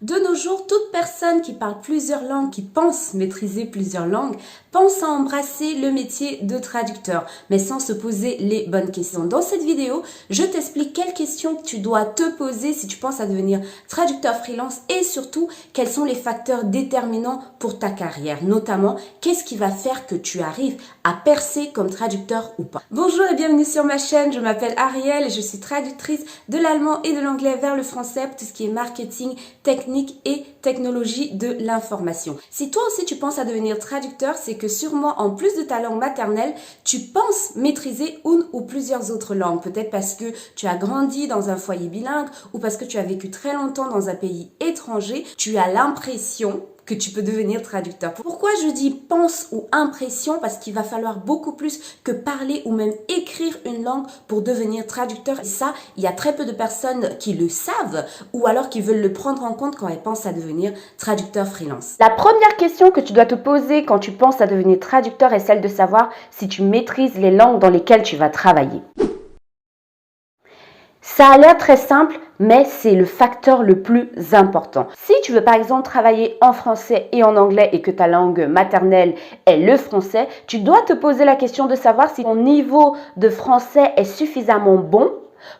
De nos jours, toute personne qui parle plusieurs langues, qui pense maîtriser plusieurs langues, pense à embrasser le métier de traducteur, mais sans se poser les bonnes questions. Dans cette vidéo, je t'explique quelles questions tu dois te poser si tu penses à devenir traducteur freelance et surtout, quels sont les facteurs déterminants pour ta carrière. Notamment, qu'est-ce qui va faire que tu arrives à percer comme traducteur ou pas. Bonjour et bienvenue sur ma chaîne, je m'appelle Ariel et je suis traductrice de l'allemand et de l'anglais vers le français pour tout ce qui est marketing, technique et technologie de l'information. Si toi aussi tu penses à devenir traducteur, c'est que sûrement en plus de ta langue maternelle, tu penses maîtriser une ou plusieurs autres langues. Peut-être parce que tu as grandi dans un foyer bilingue ou parce que tu as vécu très longtemps dans un pays étranger, tu as l'impression que tu peux devenir traducteur. Pourquoi je dis pense ou impression? Parce qu'il va falloir beaucoup plus que parler ou même écrire une langue pour devenir traducteur. Et ça, il y a très peu de personnes qui le savent ou alors qui veulent le prendre en compte quand elles pensent à devenir traducteur freelance. La première question que tu dois te poser quand tu penses à devenir traducteur est celle de savoir si tu maîtrises les langues dans lesquelles tu vas travailler. Ça a l'air très simple, mais c'est le facteur le plus important. Si tu veux par exemple travailler en français et en anglais et que ta langue maternelle est le français, tu dois te poser la question de savoir si ton niveau de français est suffisamment bon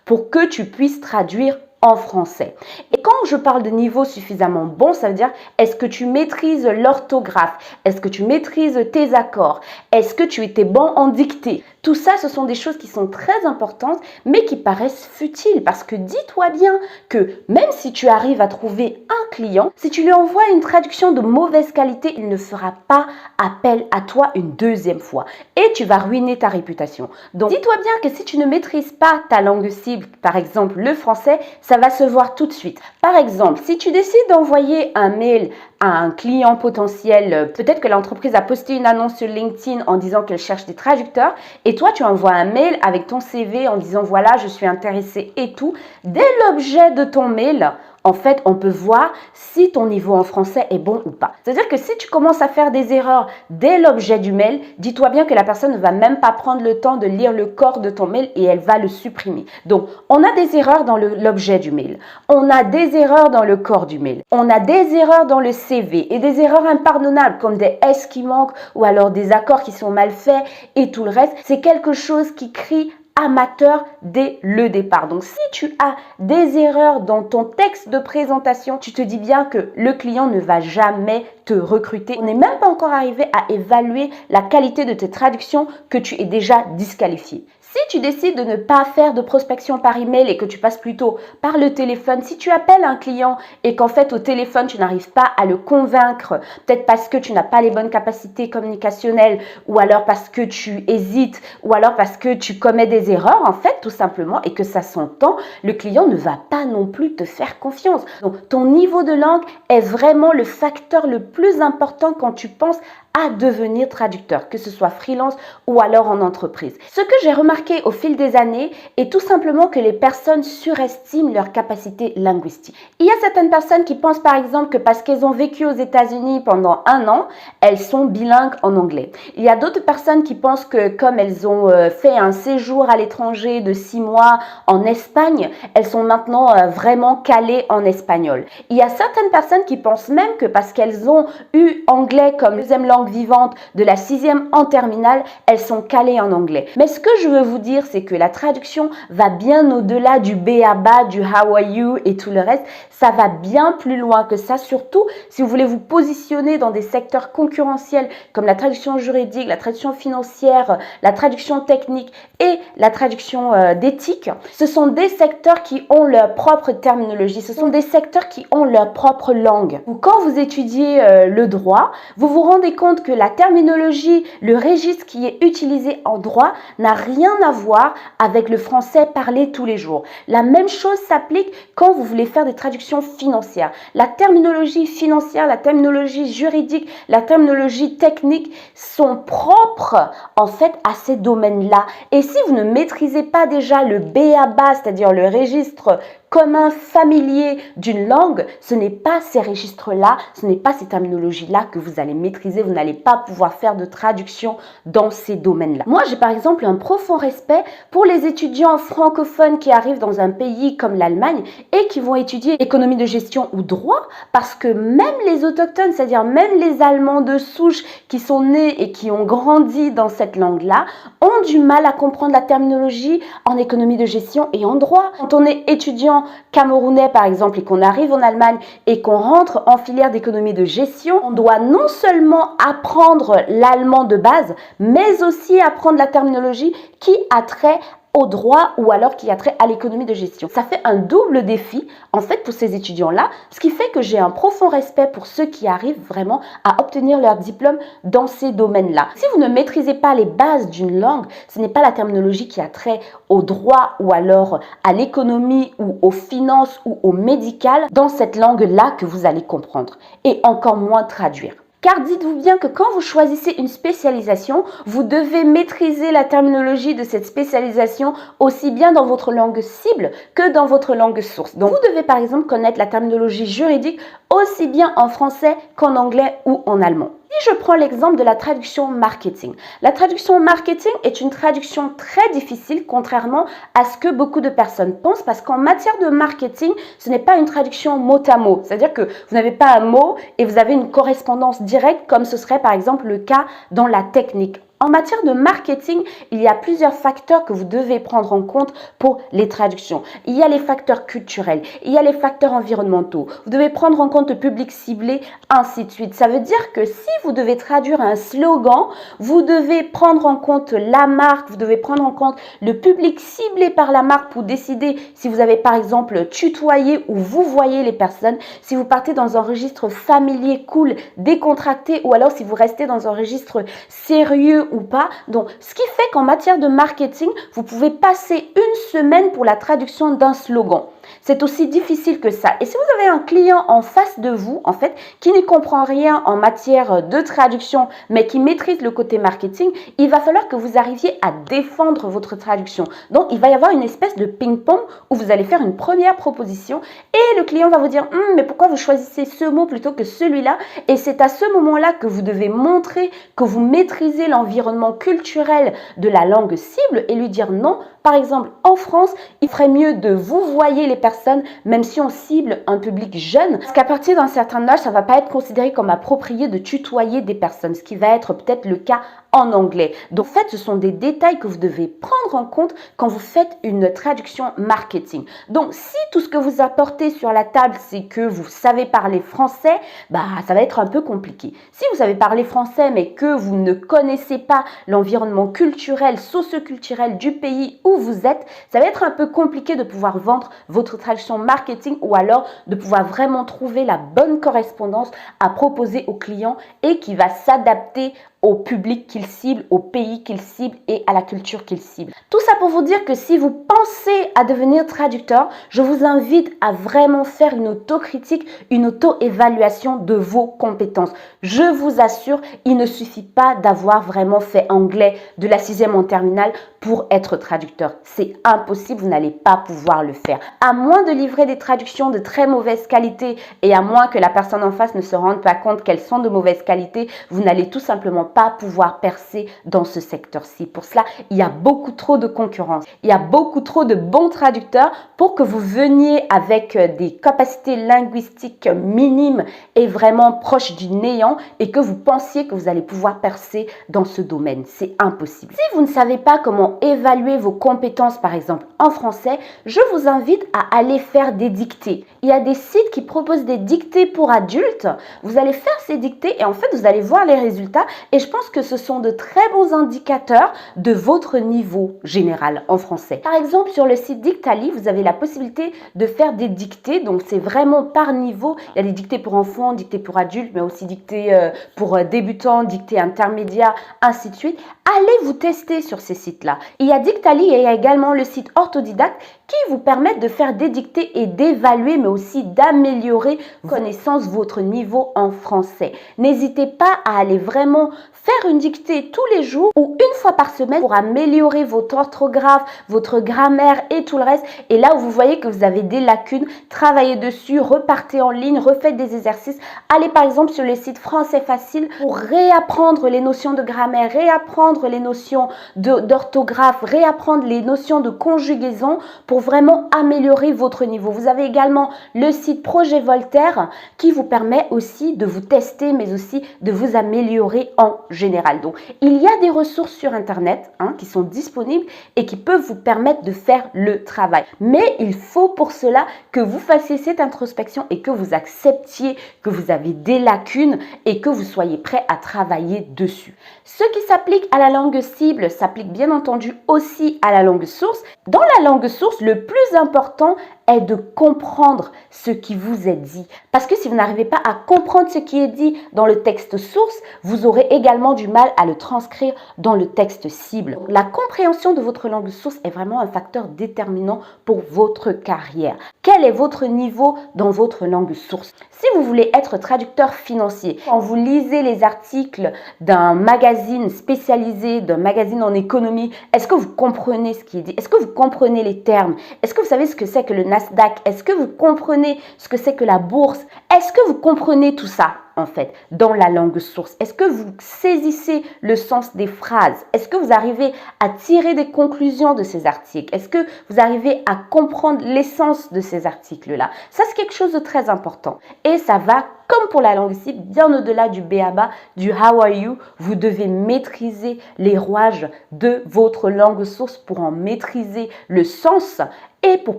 pour que tu puisses traduire en français. Et quand je parle de niveau suffisamment bon, ça veut dire est-ce que tu maîtrises l'orthographe? Est-ce que tu maîtrises tes accords? Est-ce que tu étais bon en dictée? Tout ça, ce sont des choses qui sont très importantes, mais qui paraissent futiles parce que dis-toi bien que même si tu arrives à trouver un client, si tu lui envoies une traduction de mauvaise qualité, il ne fera pas appel à toi une deuxième fois et tu vas ruiner ta réputation. Donc, dis-toi bien que si tu ne maîtrises pas ta langue cible, par exemple le français, ça va se voir tout de suite. Par exemple, si tu décides d'envoyer un mail à un client potentiel, peut-être que l'entreprise a posté une annonce sur LinkedIn en disant qu'elle cherche des traducteurs et toi tu envoies un mail avec ton CV en disant voilà je suis intéressé et tout. Dès l'objet de ton mail, en fait, on peut voir si ton niveau en français est bon ou pas. C'est-à-dire que si tu commences à faire des erreurs dès l'objet du mail, dis-toi bien que la personne ne va même pas prendre le temps de lire le corps de ton mail et elle va le supprimer. Donc, on a des erreurs dans l'objet du mail. On a des erreurs dans le corps du mail. On a des erreurs dans le CV et des erreurs impardonnables comme des S qui manquent ou alors des accords qui sont mal faits et tout le reste. C'est quelque chose qui crie amateur dès le départ. Donc, si tu as des erreurs dans ton texte de présentation, tu te dis bien que le client ne va jamais te recruter. On n'est même pas encore arrivé à évaluer la qualité de tes traductions que tu es déjà disqualifié. Si tu décides de ne pas faire de prospection par email et que tu passes plutôt par le téléphone, si tu appelles un client et qu'en fait au téléphone tu n'arrives pas à le convaincre, peut-être parce que tu n'as pas les bonnes capacités communicationnelles ou alors parce que tu hésites ou alors parce que tu commets des erreurs en fait tout simplement et que ça s'entend, le client ne va pas non plus te faire confiance. Donc ton niveau de langue est vraiment le facteur le plus important quand tu penses à devenir traducteur, que ce soit freelance ou alors en entreprise. Ce que j'ai remarqué au fil des années est tout simplement que les personnes surestiment leur capacité linguistique. Il y a certaines personnes qui pensent par exemple que parce qu'elles ont vécu aux États-Unis pendant 1 an, elles sont bilingues en anglais. Il y a d'autres personnes qui pensent que comme elles ont fait un séjour à l'étranger de 6 mois en Espagne, elles sont maintenant vraiment calées en espagnol. Il y a certaines personnes qui pensent même que parce qu'elles ont eu anglais comme deuxième langue vivante de la 6e en terminale, elles sont calées en anglais. Mais ce que je veux vous dire, c'est que la traduction va bien au-delà du b.a.-ba, du how are you et tout le reste. Ça va bien plus loin que ça, surtout si vous voulez vous positionner dans des secteurs concurrentiels comme la traduction juridique, la traduction financière, la traduction technique et la traduction d'éthique. Ce sont des secteurs qui ont leur propre terminologie, ce sont des secteurs qui ont leur propre langue. Ou quand vous étudiez le droit, vous vous rendez compte que la terminologie, le registre qui est utilisé en droit n'a rien à voir avec le français parlé tous les jours. La même chose s'applique quand vous voulez faire des traductions financières. La terminologie financière, la terminologie juridique, la terminologie technique sont propres en fait à ces domaines-là. Et si vous ne maîtrisez pas déjà le b.a.-ba, c'est-à-dire le registre commun, familier d'une langue, ce n'est pas ces registres-là, ce n'est pas ces terminologies-là que vous allez maîtriser. Vous n'allez pas pouvoir faire de traduction dans ces domaines-là. Moi, j'ai par exemple un profond respect pour les étudiants francophones qui arrivent dans un pays comme l'Allemagne et qui vont étudier économie de gestion ou droit, parce que même les autochtones, c'est-à-dire même les Allemands de souche qui sont nés et qui ont grandi dans cette langue-là, ont du mal à comprendre la terminologie en économie de gestion et en droit. Quand on est étudiant camerounais par exemple et qu'on arrive en Allemagne et qu'on rentre en filière d'économie de gestion, on doit non seulement apprendre l'allemand de base, mais aussi apprendre la terminologie qui a trait au droit ou alors qui a trait à l'économie de gestion. Ça fait un double défi en fait pour ces étudiants-là, ce qui fait que j'ai un profond respect pour ceux qui arrivent vraiment à obtenir leur diplôme dans ces domaines-là. Si vous ne maîtrisez pas les bases d'une langue, ce n'est pas la terminologie qui a trait au droit ou alors à l'économie ou aux finances ou au médical dans cette langue-là que vous allez comprendre et encore moins traduire. Car dites-vous bien que quand vous choisissez une spécialisation, vous devez maîtriser la terminologie de cette spécialisation aussi bien dans votre langue cible que dans votre langue source. Donc, vous devez par exemple connaître la terminologie juridique aussi bien en français qu'en anglais ou en allemand. Si je prends l'exemple de la traduction marketing, la traduction marketing est une traduction très difficile contrairement à ce que beaucoup de personnes pensent parce qu'en matière de marketing, ce n'est pas une traduction mot à mot. C'est-à-dire que vous n'avez pas un mot et vous avez une correspondance directe comme ce serait par exemple le cas dans la technique. En matière de marketing, il y a plusieurs facteurs que vous devez prendre en compte pour les traductions. Il y a les facteurs culturels, il y a les facteurs environnementaux. Vous devez prendre en compte le public ciblé, ainsi de suite. Ça veut dire que si vous devez traduire un slogan, vous devez prendre en compte la marque, vous devez prendre en compte le public ciblé par la marque pour décider si vous avez par exemple tutoyé ou vous voyez les personnes, si vous partez dans un registre familier, cool, décontracté ou alors si vous restez dans un registre sérieux ou pas. Donc, ce qui fait qu'en matière de marketing, vous pouvez passer une semaine pour la traduction d'un slogan. C'est aussi difficile que ça. Et si vous avez un client en face de vous, en fait, qui ne comprend rien en matière de traduction, mais qui maîtrise le côté marketing, il va falloir que vous arriviez à défendre votre traduction. Donc, il va y avoir une espèce de ping-pong où vous allez faire une première proposition et le client va vous dire « mais pourquoi vous choisissez ce mot plutôt que celui-là » Et c'est à ce moment-là que vous devez montrer que vous maîtrisez l'environnement culturel de la langue cible et lui dire non. Par exemple, en France, il ferait mieux de vous voyer les personnes, même si on cible un public jeune, parce qu'à partir d'un certain âge, ça ne va pas être considéré comme approprié de tutoyer des personnes, ce qui va être peut-être le cas en anglais. Donc, en fait, ce sont des détails que vous devez prendre en compte quand vous faites une traduction marketing. Donc, si tout ce que vous apportez sur la table, c'est que vous savez parler français, ça va être un peu compliqué. Si vous savez parler français, mais que vous ne connaissez pas l'environnement culturel, socio-culturel du pays où vous êtes, ça va être un peu compliqué de pouvoir vendre votre traduction marketing ou alors de pouvoir vraiment trouver la bonne correspondance à proposer au client et qui va s'adapter au public qu'il cible, au pays qu'il cible et à la culture qu'il cible. Tout ça pour vous dire que si vous pensez à devenir traducteur, je vous invite à vraiment faire une autocritique, une auto-évaluation de vos compétences. Je vous assure, il ne suffit pas d'avoir vraiment fait anglais de la 6e en terminale pour être traducteur. C'est impossible, vous n'allez pas pouvoir le faire. À moins de livrer des traductions de très mauvaise qualité et à moins que la personne en face ne se rende pas compte qu'elles sont de mauvaise qualité, vous n'allez tout simplement pas pouvoir percer dans ce secteur-ci. Pour cela, il y a beaucoup trop de concurrence. Il y a beaucoup trop de bons traducteurs pour que vous veniez avec des capacités linguistiques minimes et vraiment proches du néant et que vous pensiez que vous allez pouvoir percer dans ce domaine. C'est impossible. Si vous ne savez pas comment évaluer vos compétences, par exemple en français, je vous invite à aller faire des dictées. Il y a des sites qui proposent des dictées pour adultes. Vous allez faire ces dictées et en fait, vous allez voir les résultats et je pense que ce sont de très bons indicateurs de votre niveau général en français. Par exemple, sur le site Dictali, vous avez la possibilité de faire des dictées. Donc, c'est vraiment par niveau. Il y a des dictées pour enfants, dictées pour adultes, mais aussi dictées pour débutants, dictées intermédiaires, ainsi de suite. Allez vous tester sur ces sites-là. Il y a Dictali et il y a également le site Orthodidacte qui vous permettent de faire des dictées et d'évaluer, mais aussi d'améliorer vos connaissances, votre niveau en français. N'hésitez pas à aller vraiment faire une dictée tous les jours ou une fois par semaine pour améliorer votre orthographe, votre grammaire et tout le reste. Et là où vous voyez que vous avez des lacunes, travaillez dessus, repartez en ligne, refaites des exercices. Allez par exemple sur le site Français Facile pour réapprendre les notions de grammaire, réapprendre les notions d'orthographe, réapprendre les notions de conjugaison pour vraiment améliorer votre niveau. Vous avez également le site Projet Voltaire qui vous permet aussi de vous tester mais aussi de vous améliorer en général. Donc, il y a des ressources sur Internet qui sont disponibles et qui peuvent vous permettre de faire le travail. Mais il faut pour cela que vous fassiez cette introspection et que vous acceptiez que vous avez des lacunes et que vous soyez prêt à travailler dessus. Ce qui s'applique à la langue cible s'applique bien entendu aussi à la langue source. Dans la langue source, le plus important est de comprendre ce qui vous est dit. Parce que si vous n'arrivez pas à comprendre ce qui est dit dans le texte source, vous aurez également du mal à le transcrire dans le texte cible. La compréhension de votre langue source est vraiment un facteur déterminant pour votre carrière. Quel est votre niveau dans votre langue source? Si vous voulez être traducteur financier, quand vous lisez les articles d'un magazine spécialisé, d'un magazine en économie, est-ce que vous comprenez ce qui est dit? Est-ce que vous comprenez les termes? Est-ce que vous savez ce que c'est que le Nasdaq? Est-ce que vous comprenez ce que c'est que la bourse? Est-ce que vous comprenez tout ça en fait dans la langue source? Est-ce que vous saisissez le sens des phrases? Est-ce que vous arrivez à tirer des conclusions de ces articles? Est-ce que vous arrivez à comprendre l'essence de ces articles-là? Ça, c'est quelque chose de très important. Et ça va, comme pour la langue cible, bien au-delà du b.a.-ba, du how are you, vous devez maîtriser les rouages de votre langue source pour en maîtriser le sens et pour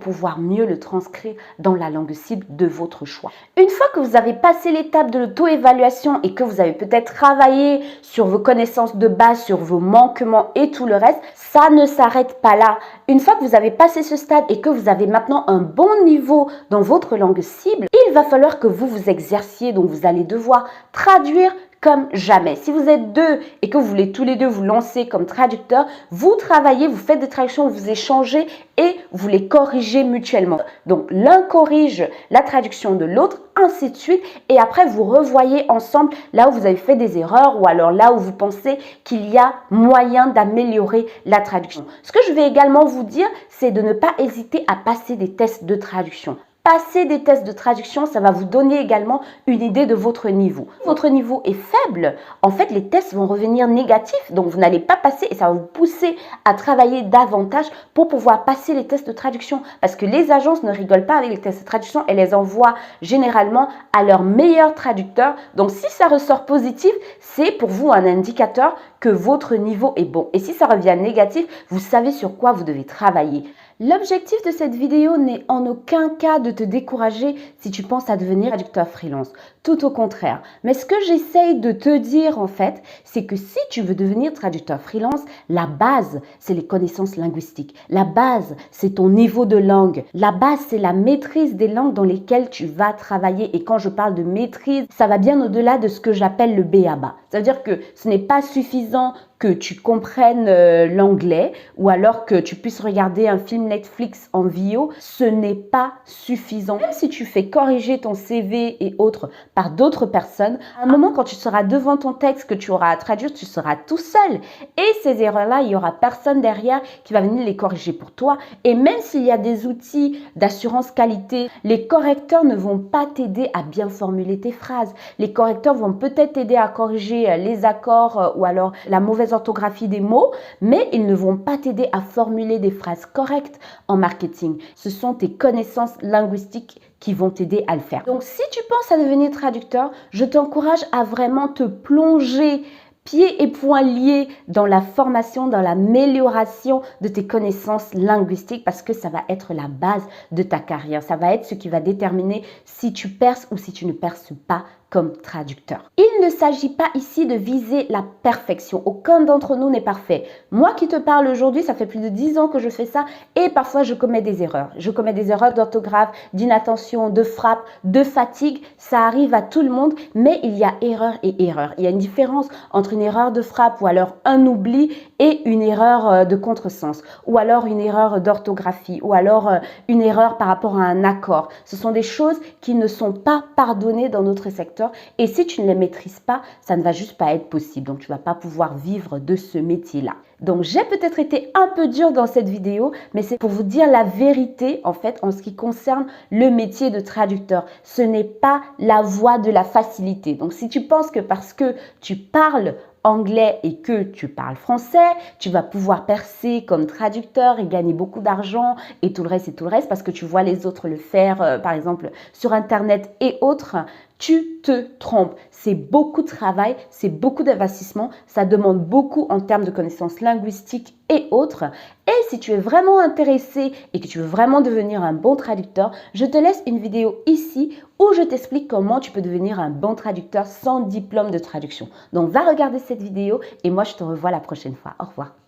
pouvoir mieux le transcrire dans la langue cible de votre choix. Une fois que vous avez passé l'étape de l'auto-évaluation et que vous avez peut-être travaillé sur vos connaissances de base, sur vos manquements et tout le reste, ça ne s'arrête pas là. Une fois que vous avez passé ce stade et que vous avez maintenant un bon niveau dans votre langue cible, il va falloir que vous vous exerciez. Donc, vous allez devoir traduire comme jamais. Si vous êtes deux et que vous voulez tous les deux vous lancer comme traducteur, vous travaillez, vous faites des traductions, vous échangez et vous les corrigez mutuellement. Donc, l'un corrige la traduction de l'autre, ainsi de suite. Et après, vous revoyez ensemble là où vous avez fait des erreurs ou alors là où vous pensez qu'il y a moyen d'améliorer la traduction. Ce que je vais également vous dire, c'est de ne pas hésiter à passer des tests de traduction. Passer des tests de traduction, ça va vous donner également une idée de votre niveau. Votre niveau est faible, en fait, les tests vont revenir négatifs, donc vous n'allez pas passer et ça va vous pousser à travailler davantage pour pouvoir passer les tests de traduction. Parce que les agences ne rigolent pas avec les tests de traduction, elles les envoient généralement à leurs meilleurs traducteurs. Donc, si ça ressort positif, c'est pour vous un indicateur que votre niveau est bon. Et si ça revient négatif, vous savez sur quoi vous devez travailler. L'objectif de cette vidéo n'est en aucun cas de te décourager si tu penses à devenir traducteur freelance. Tout au contraire. Mais ce que j'essaye de te dire en fait, c'est que si tu veux devenir traducteur freelance, la base, c'est les connaissances linguistiques. La base, c'est ton niveau de langue. La base, c'est la maîtrise des langues dans lesquelles tu vas travailler. Et quand je parle de maîtrise, ça va bien au-delà de ce que j'appelle le b.a.-ba. C'est-à-dire que ce n'est pas suffisant que tu comprennes l'anglais ou alors que tu puisses regarder un film Netflix en VO, ce n'est pas suffisant. Même si tu fais corriger ton CV et autres par d'autres personnes, à un moment quand tu seras devant ton texte que tu auras à traduire, tu seras tout seul. Et ces erreurs-là, il n'y aura personne derrière qui va venir les corriger pour toi. Et même s'il y a des outils d'assurance qualité, les correcteurs ne vont pas t'aider à bien formuler tes phrases. Les correcteurs vont peut-être t'aider à corriger les accords ou alors la mauvaise orthographie des mots, mais ils ne vont pas t'aider à formuler des phrases correctes en marketing. Ce sont tes connaissances linguistiques qui vont t'aider à le faire. Donc, si tu penses à devenir traducteur, je t'encourage à vraiment te plonger pieds et poings liés dans la formation, dans l'amélioration de tes connaissances linguistiques parce que ça va être la base de ta carrière. Ça va être ce qui va déterminer si tu perces ou si tu ne perces pas comme traducteur. Il ne s'agit pas ici de viser la perfection. Aucun d'entre nous n'est parfait. Moi qui te parle aujourd'hui, ça fait plus de 10 ans que je fais ça et parfois je commets des erreurs. Je commets des erreurs d'orthographe, d'inattention, de frappe, de fatigue. Ça arrive à tout le monde, mais il y a erreur et erreur. Il y a une différence entre entre une erreur de frappe ou alors un oubli et une erreur de contresens ou alors une erreur d'orthographie ou alors une erreur par rapport à un accord. Ce sont des choses qui ne sont pas pardonnées dans notre secteur et si tu ne les maîtrises pas, ça ne va juste pas être possible. Donc, tu ne vas pas pouvoir vivre de ce métier-là. Donc, j'ai peut-être été un peu dure dans cette vidéo, mais c'est pour vous dire la vérité, en fait, en ce qui concerne le métier de traducteur. Ce n'est pas la voie de la facilité. Donc, si tu penses que parce que tu parles anglais et que tu parles français, tu vas pouvoir percer comme traducteur et gagner beaucoup d'argent et tout le reste parce que tu vois les autres le faire, par exemple, sur Internet et autres, tu te trompes. C'est beaucoup de travail, c'est beaucoup d'investissement, ça demande beaucoup en termes de connaissances linguistiques et autres. Et si tu es vraiment intéressé et que tu veux vraiment devenir un bon traducteur, je te laisse une vidéo ici où je t'explique comment tu peux devenir un bon traducteur sans diplôme de traduction. Donc, va regarder cette vidéo et moi, je te revois la prochaine fois. Au revoir.